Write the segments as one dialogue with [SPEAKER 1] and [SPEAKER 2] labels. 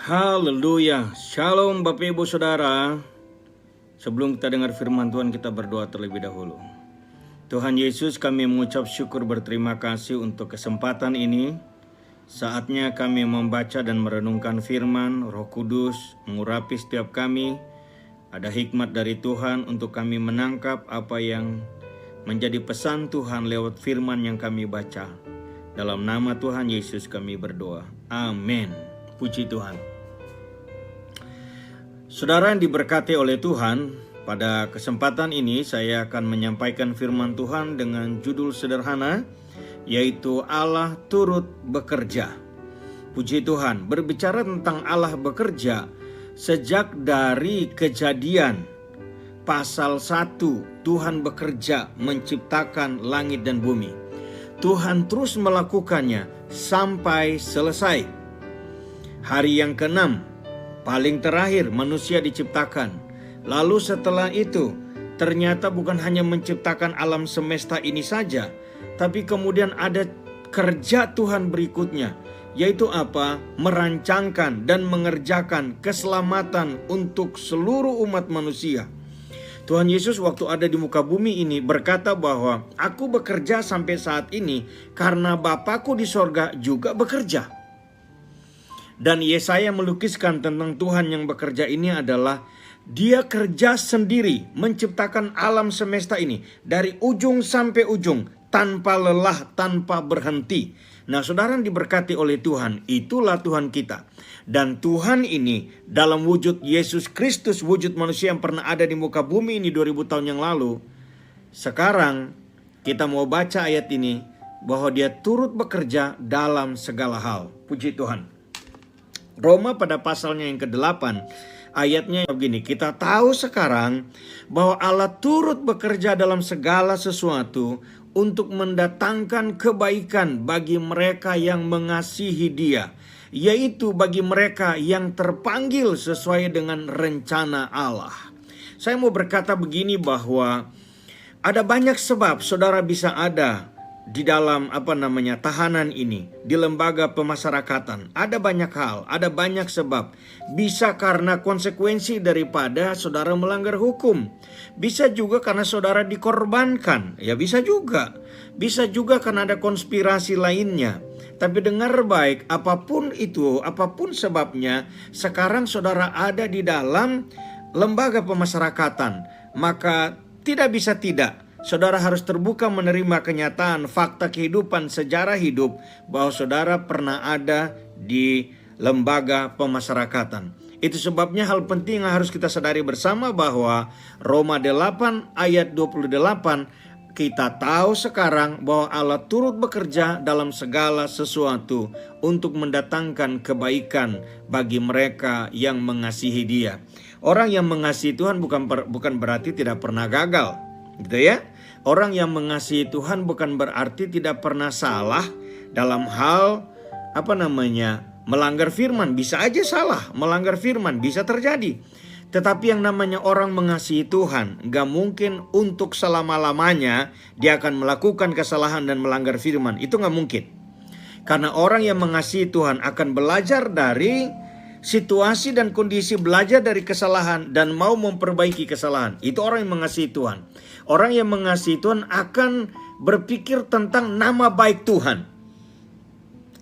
[SPEAKER 1] Haleluya. Shalom Bapak Ibu Saudara. Sebelum kita dengar firman Tuhan, kita berdoa terlebih dahulu. Tuhan Yesus, kami mengucap syukur berterima kasih untuk kesempatan ini. Saatnya kami membaca dan merenungkan firman. Roh Kudus mengurapi setiap kami. Ada hikmat dari Tuhan untuk kami menangkap apa yang menjadi pesan Tuhan lewat firman yang kami baca. Dalam nama Tuhan Yesus kami berdoa. Amin. Puji Tuhan. Saudara yang diberkati oleh Tuhan, pada kesempatan ini saya akan menyampaikan firman Tuhan dengan judul sederhana, yaitu Allah turut bekerja. Puji Tuhan, berbicara tentang Allah bekerja, sejak dari Kejadian pasal 1, Tuhan bekerja menciptakan langit dan bumi. Tuhan terus melakukannya sampai selesai. Hari yang ke-6, paling terakhir manusia diciptakan. Lalu setelah itu, ternyata bukan hanya menciptakan alam semesta ini saja, tapi kemudian ada kerja Tuhan berikutnya, yaitu apa? Merancangkan dan mengerjakan keselamatan untuk seluruh umat manusia. Tuhan Yesus waktu ada di muka bumi ini berkata bahwa aku bekerja sampai saat ini karena Bapakku di sorga juga bekerja. Dan Yesaya melukiskan tentang Tuhan yang bekerja ini adalah Dia kerja sendiri menciptakan alam semesta ini dari ujung sampai ujung tanpa lelah, tanpa berhenti. Nah, saudara yang diberkati oleh Tuhan, itulah Tuhan kita. Dan Tuhan ini dalam wujud Yesus Kristus, wujud manusia yang pernah ada di muka bumi ini 2000 tahun yang lalu. Sekarang kita mau baca ayat ini bahwa Dia turut bekerja dalam segala hal. Puji Tuhan. Roma pada pasalnya yang ke-8 ayatnya begini, kita tahu sekarang bahwa Allah turut bekerja dalam segala sesuatu untuk mendatangkan kebaikan bagi mereka yang mengasihi Dia, yaitu bagi mereka yang terpanggil sesuai dengan rencana Allah. Saya mau berkata begini bahwa ada banyak sebab saudara bisa ada di dalam tahanan ini, di lembaga pemasyarakatan. Ada banyak hal, ada banyak sebab. Bisa karena konsekuensi daripada saudara melanggar hukum. Bisa juga karena saudara dikorbankan. Ya bisa juga. Bisa juga karena ada konspirasi lainnya. Tapi dengar baik, apapun itu, apapun sebabnya, sekarang saudara ada di dalam lembaga pemasyarakatan. Maka tidak bisa tidak, saudara harus terbuka menerima kenyataan, fakta kehidupan, sejarah hidup bahwa saudara pernah ada di lembaga pemasyarakatan. Itu sebabnya hal penting yang harus kita sadari bersama bahwa Roma 8 ayat 28, kita tahu sekarang bahwa Allah turut bekerja dalam segala sesuatu untuk mendatangkan kebaikan bagi mereka yang mengasihi Dia. Orang yang mengasihi Tuhan bukan berarti tidak pernah gagal, gitu ya. Orang yang mengasihi Tuhan bukan berarti tidak pernah salah dalam hal melanggar firman. Bisa aja salah, melanggar firman bisa terjadi. Tetapi yang namanya orang mengasihi Tuhan, gak mungkin untuk selama-lamanya dia akan melakukan kesalahan dan melanggar firman. Itu gak mungkin. Karena orang yang mengasihi Tuhan akan belajar dari situasi dan kondisi, belajar dari kesalahan dan mau memperbaiki kesalahan. Itu orang yang mengasihi Tuhan. Orang yang mengasihi Tuhan akan berpikir tentang nama baik Tuhan.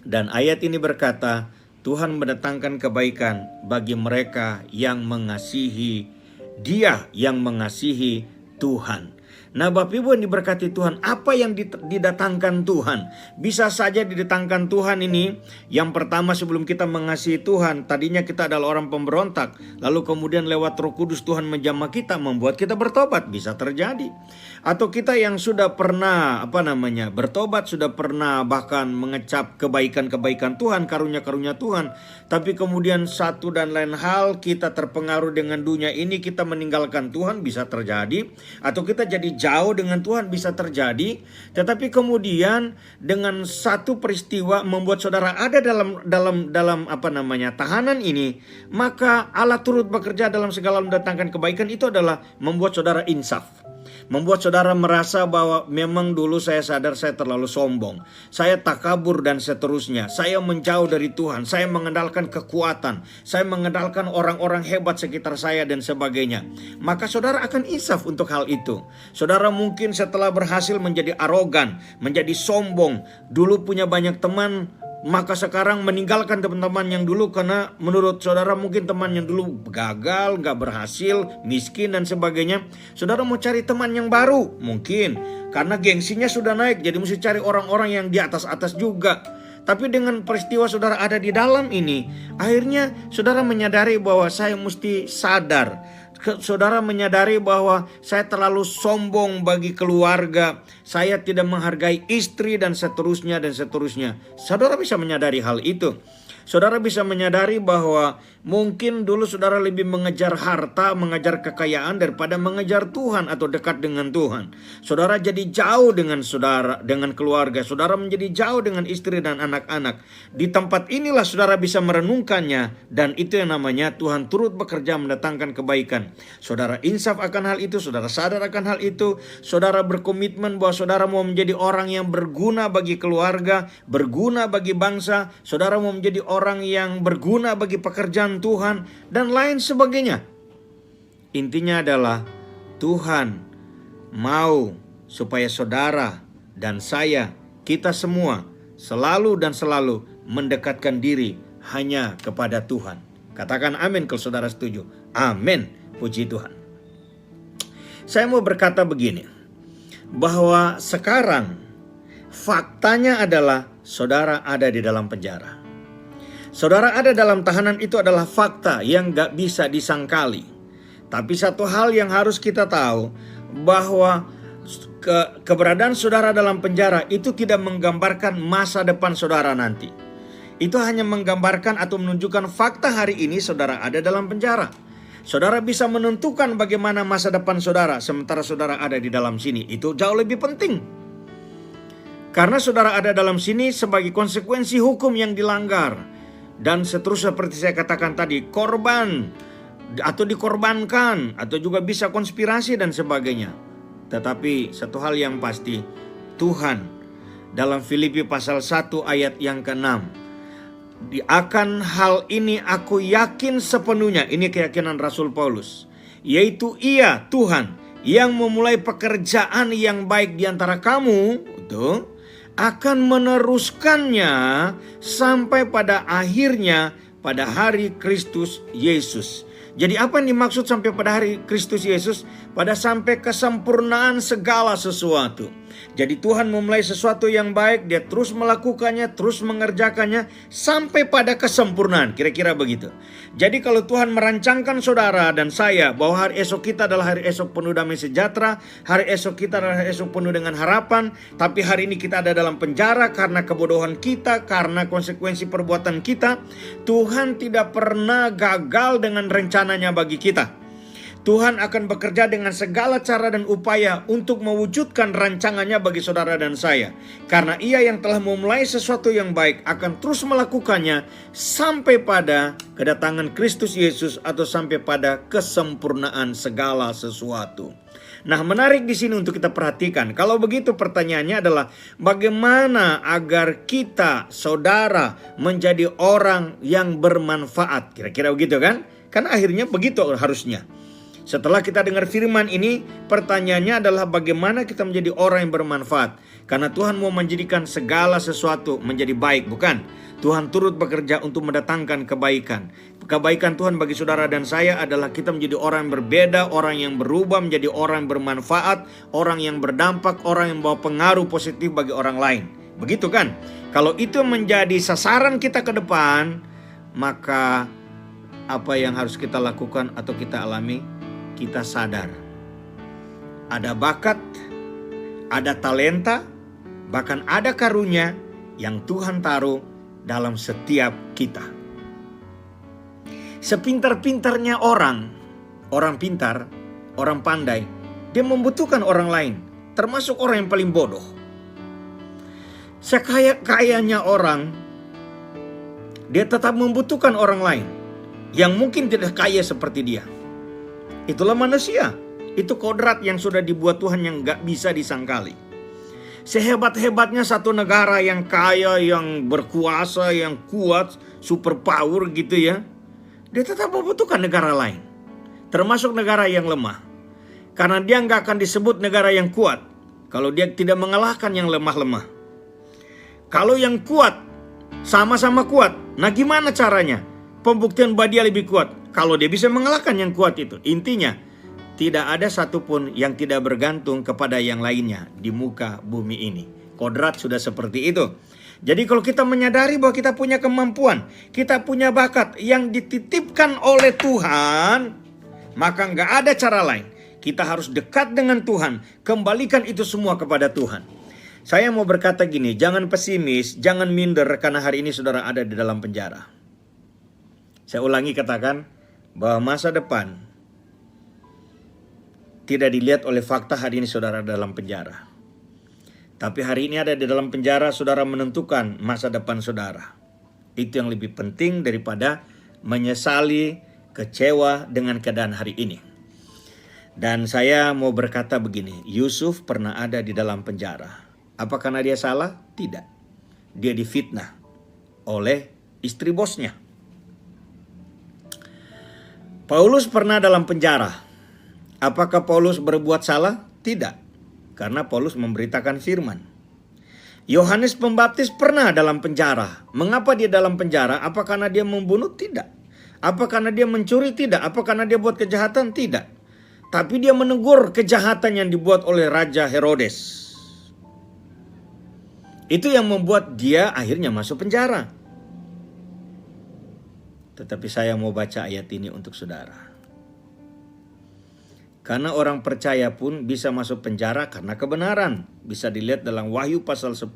[SPEAKER 1] Dan ayat ini berkata, Tuhan mendatangkan kebaikan bagi mereka yang mengasihi Dia, yang mengasihi Tuhan. Nah, Bapak Ibu yang diberkati Tuhan, apa yang didatangkan Tuhan? Bisa saja didatangkan Tuhan ini, yang pertama sebelum kita mengasihi Tuhan, tadinya kita adalah orang pemberontak. Lalu kemudian lewat Roh Kudus Tuhan menjamah kita, membuat kita bertobat, bisa terjadi. Atau kita yang sudah pernah bertobat, sudah pernah bahkan mengecap kebaikan-kebaikan Tuhan, karunia-karunia Tuhan. Tapi kemudian satu dan lain hal, kita terpengaruh dengan dunia ini, kita meninggalkan Tuhan, bisa terjadi. Atau kita jadi jauh dengan Tuhan, bisa terjadi. Tetapi kemudian dengan satu peristiwa membuat saudara ada dalam tahanan ini, maka Allah turut bekerja dalam segala mendatangkan kebaikan. Itu adalah membuat saudara insaf. Membuat saudara merasa bahwa memang dulu saya sadar saya terlalu sombong, saya takabur dan seterusnya. Saya menjauh dari Tuhan, saya mengandalkan kekuatan, saya mengandalkan orang-orang hebat sekitar saya dan sebagainya. Maka saudara akan insaf untuk hal itu. Saudara mungkin setelah berhasil menjadi arogan, menjadi sombong, dulu punya banyak teman, maka sekarang meninggalkan teman-teman yang dulu karena menurut saudara mungkin teman yang dulu gagal, gak berhasil, miskin dan sebagainya. Saudara mau cari teman yang baru mungkin karena gengsinya sudah naik, jadi mesti cari orang-orang yang di atas-atas juga. Tapi dengan peristiwa saudara ada di dalam ini, akhirnya saudara menyadari bahwa saya mesti sadar. Saudara menyadari bahwa saya terlalu sombong bagi keluarga, saya tidak menghargai istri dan seterusnya dan seterusnya. Saudara bisa menyadari hal itu. Saudara bisa menyadari bahwa mungkin dulu saudara lebih mengejar harta, mengejar kekayaan daripada mengejar Tuhan atau dekat dengan Tuhan. Saudara jadi jauh dengan saudara, dengan keluarga. Saudara menjadi jauh dengan istri dan anak-anak. Di tempat inilah saudara bisa merenungkannya, dan itu yang namanya Tuhan turut bekerja mendatangkan kebaikan. Saudara insaf akan hal itu, saudara sadar akan hal itu. Saudara berkomitmen bahwa saudara mau menjadi orang yang berguna bagi keluarga, berguna bagi bangsa. Saudara mau menjadi orang yang berguna bagi pekerjaan Tuhan dan lain sebagainya. Intinya adalah Tuhan mau supaya saudara dan saya, kita semua selalu dan selalu mendekatkan diri hanya kepada Tuhan. Katakan amin kalau saudara setuju. Amin, puji Tuhan. Saya mau berkata begini, bahwa sekarang faktanya adalah saudara ada di dalam penjara. Saudara ada dalam tahanan itu adalah fakta yang gak bisa disangkali. Tapi satu hal yang harus kita tahu, bahwa keberadaan saudara dalam penjara itu tidak menggambarkan masa depan saudara nanti. Itu hanya menggambarkan atau menunjukkan fakta hari ini saudara ada dalam penjara. Saudara bisa menentukan bagaimana masa depan saudara sementara saudara ada di dalam sini. Itu jauh lebih penting. Karena saudara ada dalam sini sebagai konsekuensi hukum yang dilanggar. Dan seterusnya seperti saya katakan tadi, korban atau dikorbankan atau juga bisa konspirasi dan sebagainya. Tetapi satu hal yang pasti, Tuhan dalam Filipi pasal 1 ayat yang ke-6, akan hal ini aku yakin sepenuhnya, ini keyakinan Rasul Paulus, yaitu Ia, Tuhan, yang memulai pekerjaan yang baik di antara kamu, itu akan meneruskannya sampai pada akhirnya pada hari Kristus Yesus. Jadi apa yang dimaksud sampai pada hari Kristus Yesus? Pada sampai kesempurnaan segala sesuatu. Jadi Tuhan memulai sesuatu yang baik, Dia terus melakukannya, terus mengerjakannya sampai pada kesempurnaan. Kira-kira begitu. Jadi kalau Tuhan merancangkan saudara dan saya bahwa hari esok kita adalah hari esok penuh damai sejahtera, hari esok kita adalah hari esok penuh dengan harapan, tapi hari ini kita ada dalam penjara karena kebodohan kita, karena konsekuensi perbuatan kita, Tuhan tidak pernah gagal dengan rencananya bagi kita. Tuhan akan bekerja dengan segala cara dan upaya untuk mewujudkan rancangannya bagi saudara dan saya. Karena Ia yang telah memulai sesuatu yang baik akan terus melakukannya sampai pada kedatangan Kristus Yesus atau sampai pada kesempurnaan segala sesuatu. Nah, menarik di sini untuk kita perhatikan. Kalau begitu pertanyaannya adalah bagaimana agar kita, saudara, menjadi orang yang bermanfaat? Kira-kira begitu kan? Kan akhirnya begitu harusnya. Setelah kita dengar firman ini, pertanyaannya adalah bagaimana kita menjadi orang yang bermanfaat. Karena Tuhan mau menjadikan segala sesuatu menjadi baik, bukan? Tuhan turut bekerja untuk mendatangkan kebaikan. Kebaikan Tuhan bagi saudara dan saya adalah kita menjadi orang yang berbeda, orang yang berubah menjadi orang yang bermanfaat, orang yang berdampak, orang yang membawa pengaruh positif bagi orang lain. Begitu kan? Kalau itu menjadi sasaran kita ke depan, maka apa yang harus kita lakukan atau kita alami? Kita sadar ada bakat, ada talenta, bahkan ada karunia yang Tuhan taruh dalam setiap kita. Sepintar-pintarnya orang pintar, orang pandai, dia membutuhkan orang lain, termasuk orang yang paling bodoh. Sekaya-kayanya orang, dia tetap membutuhkan orang lain yang mungkin tidak kaya seperti dia. Itulah manusia. Itu kodrat yang sudah dibuat Tuhan yang gak bisa disangkali. Sehebat-hebatnya satu negara yang kaya, yang berkuasa, yang kuat, super power gitu ya, dia tetap membutuhkan negara lain, termasuk negara yang lemah. Karena dia nggak akan disebut negara yang kuat kalau dia tidak mengalahkan yang lemah-lemah. Kalau yang kuat sama-sama kuat, nah gimana caranya? Pembuktian bahwa dia lebih kuat kalau dia bisa mengalahkan yang kuat itu. Intinya, tidak ada satupun yang tidak bergantung kepada yang lainnya di muka bumi ini. Kodrat sudah seperti itu. Jadi kalau kita menyadari bahwa kita punya kemampuan, kita punya bakat yang dititipkan oleh Tuhan, maka nggak ada cara lain. Kita harus dekat dengan Tuhan, kembalikan itu semua kepada Tuhan. Saya mau berkata gini, jangan pesimis, jangan minder karena hari ini saudara ada di dalam penjara. Saya ulangi katakan bahwa masa depan tidak dilihat oleh fakta hari ini saudara dalam penjara. Tapi hari ini ada di dalam penjara, saudara menentukan masa depan saudara. Itu yang lebih penting daripada menyesali, kecewa dengan keadaan hari ini. Dan saya mau berkata begini, Yusuf pernah ada di dalam penjara. Apa karena dia salah? Tidak. Dia difitnah oleh istri bosnya. Paulus pernah dalam penjara. Apakah Paulus berbuat salah? Tidak. Karena Paulus memberitakan firman. Yohanes Pembaptis pernah dalam penjara. Mengapa dia dalam penjara? Apa karena dia membunuh? Tidak. Apa karena dia mencuri? Tidak. Apa karena dia buat kejahatan? Tidak. Tapi dia menegur kejahatan yang dibuat oleh Raja Herodes. Itu yang membuat dia akhirnya masuk penjara. Tetapi saya mau baca ayat ini untuk saudara. Karena orang percaya pun bisa masuk penjara karena kebenaran. Bisa dilihat dalam Wahyu pasal 2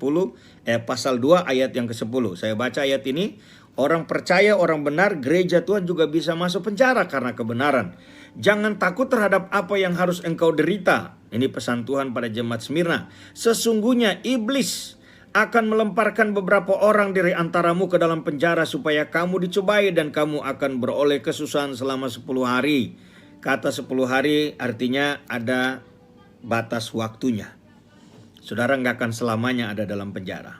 [SPEAKER 1] ayat yang ke-10. Saya baca ayat ini. Orang percaya, orang benar, gereja Tuhan juga bisa masuk penjara karena kebenaran. Jangan takut terhadap apa yang harus engkau derita. Ini pesan Tuhan pada jemaat Smyrna. Sesungguhnya iblis akan melemparkan beberapa orang dari antaramu ke dalam penjara supaya kamu dicobai dan kamu akan beroleh kesusahan selama 10 hari. Kata 10 hari artinya ada batas waktunya. Saudara nggak akan selamanya ada dalam penjara.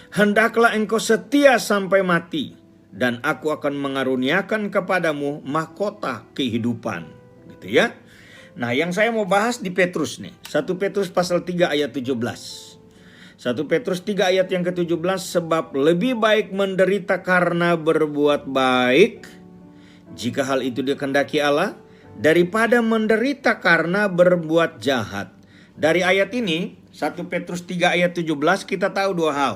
[SPEAKER 1] Hendaklah engkau setia sampai mati dan aku akan mengaruniakan kepadamu mahkota kehidupan. Gitu ya. Nah yang saya mau bahas di Petrus nih. 1 Petrus pasal 3 ayat 17. 1 Petrus 3 ayat yang ke-17, sebab lebih baik menderita karena berbuat baik, jika hal itu dikehendaki Allah, daripada menderita karena berbuat jahat. Dari ayat ini, 1 Petrus 3 ayat 17, kita tahu dua hal.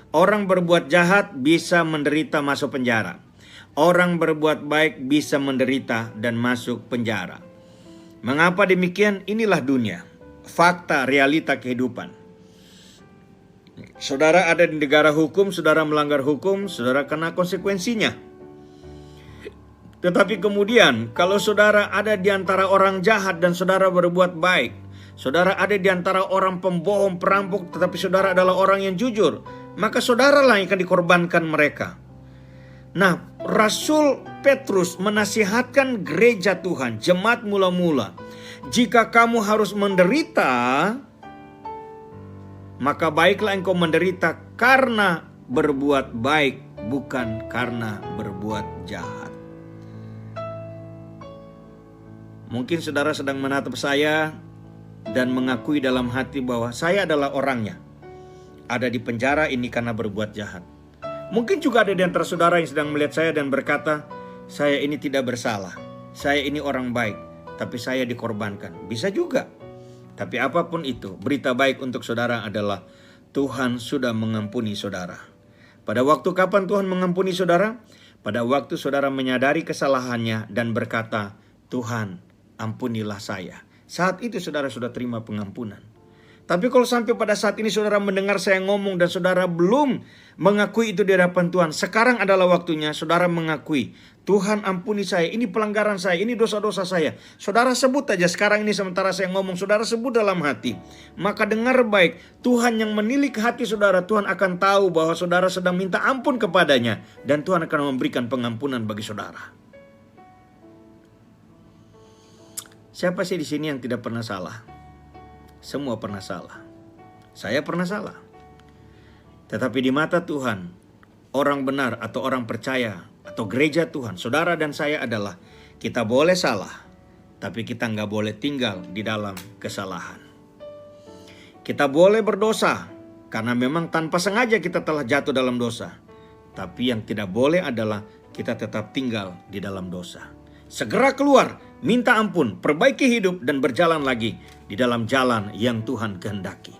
[SPEAKER 1] Orang berbuat jahat bisa menderita masuk penjara. Orang berbuat baik bisa menderita dan masuk penjara. Mengapa demikian? Inilah dunia. Fakta, realita kehidupan. Saudara ada di negara hukum, saudara melanggar hukum, saudara kena konsekuensinya. Tetapi kemudian kalau saudara ada di antara orang jahat dan saudara berbuat baik, saudara ada di antara orang pembohong, perampok, tetapi saudara adalah orang yang jujur, maka saudara lah yang akan dikorbankan mereka. Nah, Rasul Petrus menasihatkan gereja Tuhan, jemaat mula-mula, jika kamu harus menderita, maka baiklah engkau menderita karena berbuat baik, bukan karena berbuat jahat. Mungkin saudara sedang menatap saya dan mengakui dalam hati bahwa saya adalah orangnya. Ada di penjara ini karena berbuat jahat. Mungkin juga ada di antara saudara yang sedang melihat saya dan berkata, saya ini tidak bersalah. Saya ini orang baik, tapi saya dikorbankan. Bisa juga. Tapi apapun itu, berita baik untuk saudara adalah Tuhan sudah mengampuni saudara. Pada waktu kapan Tuhan mengampuni saudara? Pada waktu saudara menyadari kesalahannya dan berkata, Tuhan ampunilah saya. Saat itu saudara sudah terima pengampunan. Tapi kalau sampai pada saat ini saudara mendengar saya ngomong dan saudara belum mengakui itu di hadapan Tuhan, sekarang adalah waktunya saudara mengakui, Tuhan ampuni saya, ini pelanggaran saya, ini dosa-dosa saya. Saudara sebut aja sekarang ini sementara saya ngomong, saudara sebut dalam hati. Maka dengar baik, Tuhan yang menilik hati saudara, Tuhan akan tahu bahwa saudara sedang minta ampun kepadanya. Dan Tuhan akan memberikan pengampunan bagi saudara. Siapa sih di sini yang tidak pernah salah? Semua pernah salah. Saya pernah salah. Tetapi di mata Tuhan, orang benar atau orang percaya atau gereja Tuhan, saudara dan saya adalah kita boleh salah, tapi kita nggak boleh tinggal di dalam kesalahan. Kita boleh berdosa karena memang tanpa sengaja kita telah jatuh dalam dosa. Tapi yang tidak boleh adalah kita tetap tinggal di dalam dosa. Segera keluar, minta ampun, perbaiki hidup dan berjalan lagi di dalam jalan yang Tuhan kehendaki.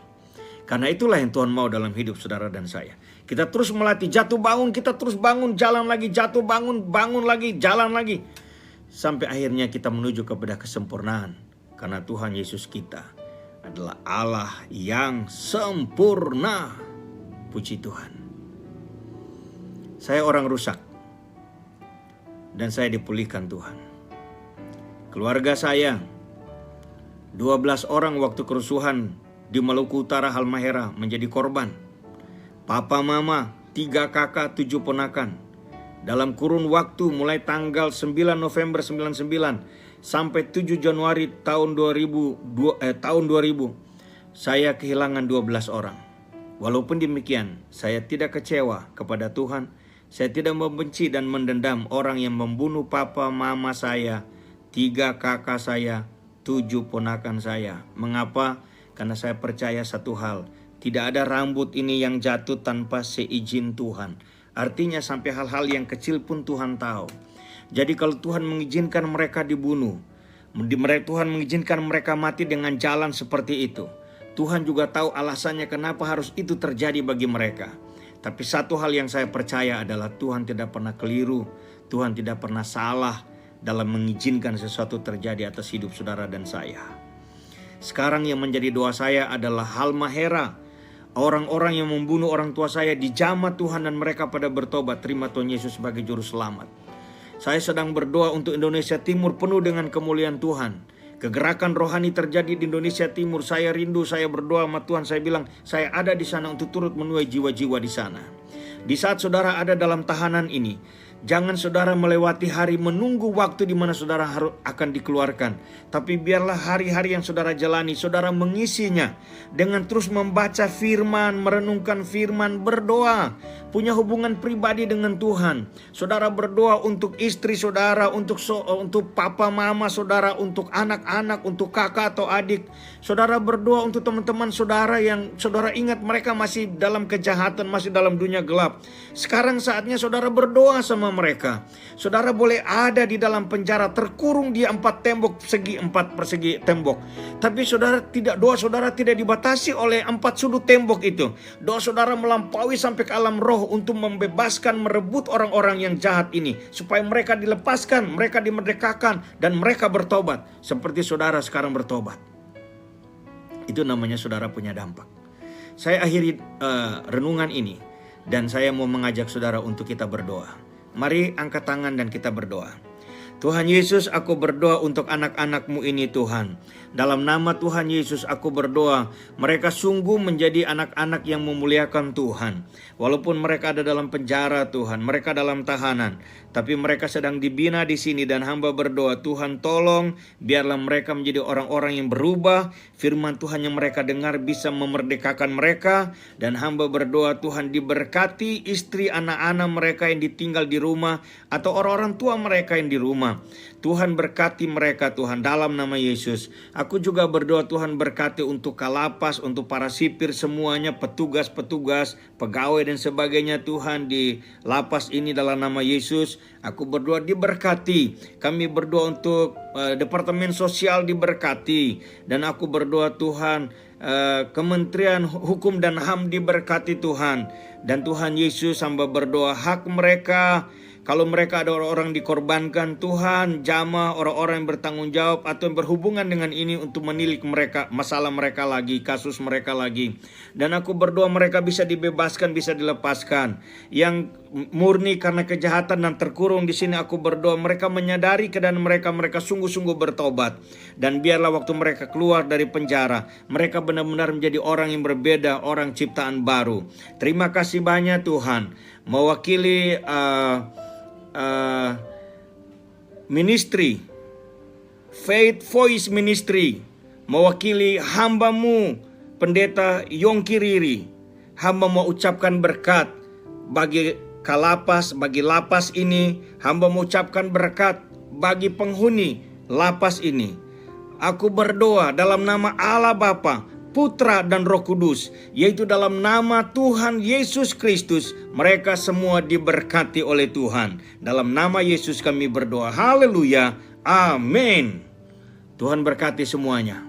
[SPEAKER 1] Karena itulah yang Tuhan mau dalam hidup saudara dan saya. Kita terus melatih jatuh bangun, kita terus bangun, jalan lagi, jatuh bangun, bangun lagi, jalan lagi. Sampai akhirnya kita menuju kepada kesempurnaan. Karena Tuhan Yesus kita adalah Allah yang sempurna. Puji Tuhan. Saya orang rusak. Dan saya dipulihkan Tuhan. Keluarga saya, 12 orang waktu kerusuhan di Maluku Utara Halmahera menjadi korban. Papa mama, 3 kakak, 7 ponakan. Dalam kurun waktu mulai tanggal 9 November 99 sampai 7 Januari tahun 2000, saya kehilangan 12 orang. Walaupun demikian, saya tidak kecewa kepada Tuhan. Saya tidak membenci dan mendendam orang yang membunuh papa mama saya, 3 kakak saya, 7 ponakan saya. Mengapa? Karena saya percaya satu hal, tidak ada rambut ini yang jatuh tanpa seizin Tuhan. Artinya sampai hal-hal yang kecil pun Tuhan tahu. Jadi kalau Tuhan mengizinkan mereka dibunuh, Tuhan mengizinkan mereka mati dengan jalan seperti itu, Tuhan juga tahu alasannya kenapa harus itu terjadi bagi mereka. Tapi satu hal yang saya percaya adalah Tuhan tidak pernah keliru, Tuhan tidak pernah salah dalam mengizinkan sesuatu terjadi atas hidup saudara dan saya. Sekarang yang menjadi doa saya adalah Halmahera, orang-orang yang membunuh orang tua saya dijamah Tuhan dan mereka pada bertobat, terima Tuhan Yesus sebagai juru selamat. Saya sedang berdoa untuk Indonesia Timur penuh dengan kemuliaan Tuhan. Kegerakan rohani terjadi di Indonesia Timur. Saya rindu, saya berdoa sama Tuhan. Saya bilang, saya ada di sana untuk turut menuai jiwa-jiwa di sana. Di saat saudara ada dalam tahanan ini, jangan saudara melewati hari menunggu waktu di mana saudara akan dikeluarkan. Tapi biarlah hari-hari yang saudara jalani, saudara mengisinya dengan terus membaca firman, merenungkan firman, berdoa, punya hubungan pribadi dengan Tuhan. Saudara berdoa untuk istri saudara, untuk papa mama saudara, untuk anak-anak, untuk kakak atau adik. Saudara berdoa untuk teman-teman saudara yang saudara ingat mereka masih dalam kejahatan, masih dalam dunia gelap. Sekarang saatnya saudara berdoa sama mereka. Saudara boleh ada di dalam penjara, terkurung di 4 tembok persegi, 4 persegi tembok. Tapi doa saudara tidak dibatasi oleh 4 sudut tembok itu. Doa saudara melampaui sampai ke alam roh untuk membebaskan, merebut orang-orang yang jahat ini. Supaya mereka dilepaskan, mereka dimerdekakan, dan mereka bertobat. Seperti saudara sekarang bertobat. Itu namanya saudara punya dampak. Saya akhiri renungan ini. Dan saya mau mengajak saudara untuk kita berdoa. Mari angkat tangan dan kita berdoa. Tuhan Yesus, aku berdoa untuk anak-anak-Mu ini Tuhan. Dalam nama Tuhan Yesus aku berdoa, mereka sungguh menjadi anak-anak yang memuliakan Tuhan. Walaupun mereka ada dalam penjara Tuhan, mereka dalam tahanan, tapi mereka sedang dibina di sini dan hamba berdoa, Tuhan tolong biarlah mereka menjadi orang-orang yang berubah. Firman Tuhan yang mereka dengar bisa memerdekakan mereka, dan hamba berdoa Tuhan diberkati istri anak-anak mereka yang ditinggal di rumah atau orang-orang tua mereka yang di rumah. Tuhan berkati mereka Tuhan dalam nama Yesus. Aku juga berdoa Tuhan berkati untuk Kalapas, untuk para sipir semuanya, petugas-petugas, pegawai dan sebagainya Tuhan di lapas ini dalam nama Yesus. Aku berdoa diberkati. Kami berdoa untuk Departemen Sosial diberkati. Dan aku berdoa Tuhan Kementerian Hukum dan HAM diberkati Tuhan. Dan Tuhan Yesus hamba berdoa hak mereka, kalau mereka ada orang-orang dikorbankan, Tuhan jamah orang-orang yang bertanggung jawab atau yang berhubungan dengan ini untuk menilik mereka, masalah mereka lagi, kasus mereka lagi. Dan aku berdoa mereka bisa dibebaskan, bisa dilepaskan. Yang murni karena kejahatan dan terkurung di sini aku berdoa mereka menyadari keadaan mereka, mereka sungguh-sungguh bertobat. Dan biarlah waktu mereka keluar dari penjara, mereka benar-benar menjadi orang yang berbeda, orang ciptaan baru. Terima kasih banyak Tuhan. Mewakili ministry Faith Voice Ministry, mewakili hamba-Mu Pendeta Yongki Riri. Hamba mau ucapkan berkat bagi kalapas, bagi lapas ini. Hamba mau ucapkan berkat bagi penghuni lapas ini. Aku berdoa dalam nama Allah Bapa, Putra dan Roh Kudus, yaitu dalam nama Tuhan Yesus Kristus, mereka semua diberkati oleh Tuhan. Dalam nama Yesus kami berdoa. Haleluya. Amin. Tuhan berkati semuanya.